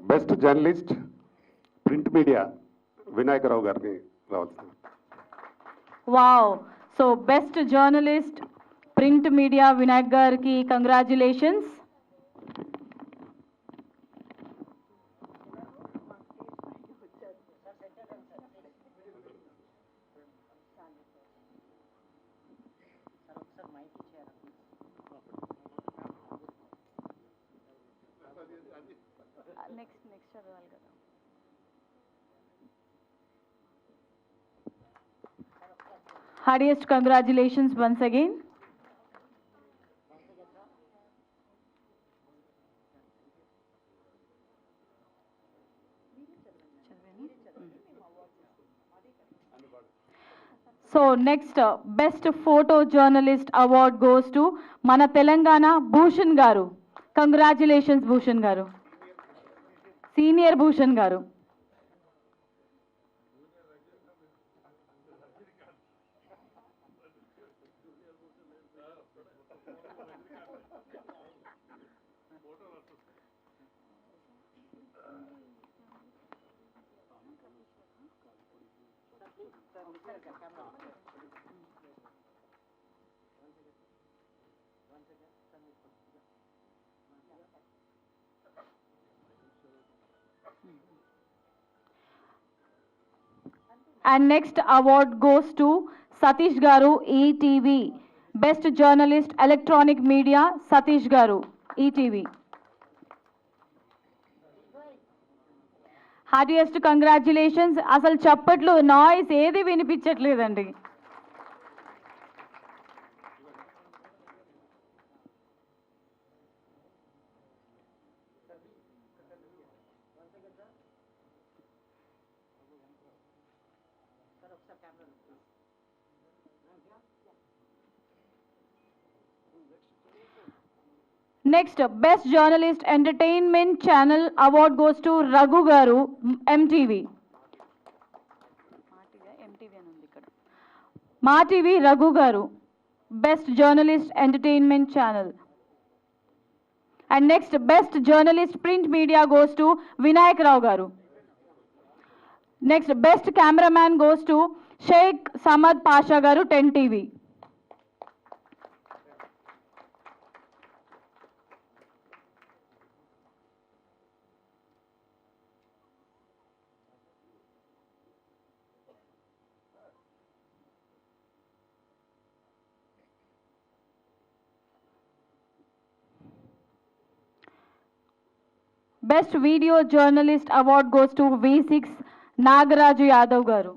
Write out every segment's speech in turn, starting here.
Best journalist print media Vinayaka Rao గారిని రావాల్సింది. Wow. So best journalist print media Vinayak గారికి congratulations. Next చదవాలి కదా. Heartiest congratulations once again. So next best photo journalist award goes to Mana Telangana Bhushan Garu. Congratulations Bhushan Garu. Senior Bhushan Garu. And next award goes to Satish Garu, ETV. Best Journalist Electronic Media, Satish Garu, ETV. Heartiest congratulations. అసలు చప్పట్లు noise ఏది వినిపించట్లేదండి. Next, Best Journalist Entertainment Channel Award goes to Raghu Garu, MTV. Ma TV Raghu Garu, Best Journalist Entertainment Channel. And next, Best Journalist Print Media goes to Vinayak Rao Garu. Next, Best Cameraman goes to Sheikh Samad Pasha Garu, 10 TV. Best Video Journalist Award goes to V6 Nagaraju Yadav Garu.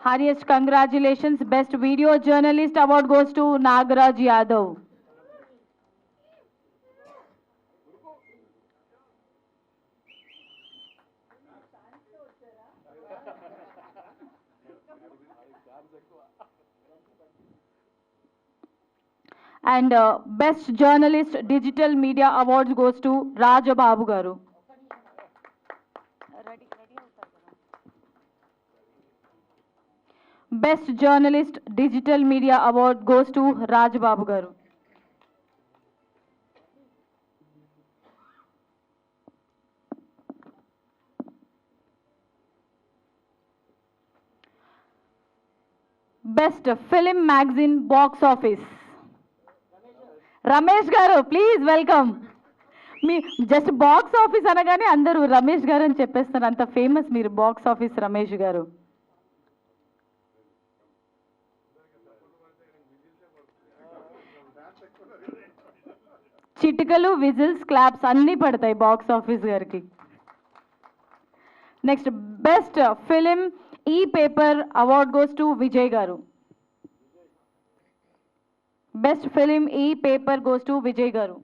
Highest congratulations. Best Video Journalist Award goes to Nagaraj Yadav. And Best Journalist Digital Media Awards goes to Rajababu Garu. Best Journalist Digital Media Award goes to Rajababu Garu. Best Film Magazine Box Office. Ramesh గారు please welcome. Me just box office అనగానే అందరూ రమేష్ గారు అని చెప్పేస్తారు, అంత famous మీరు box office Ramesh గారు. చిటికలు whistles claps అన్నీ పడతాయి బాక్స్ ఆఫీస్ గారికి. నెక్స్ట్ బెస్ట్ ఫిలిం ఈ paper award goes to Vijay గారు. Best Film E-Paper goes to Vijay Garu.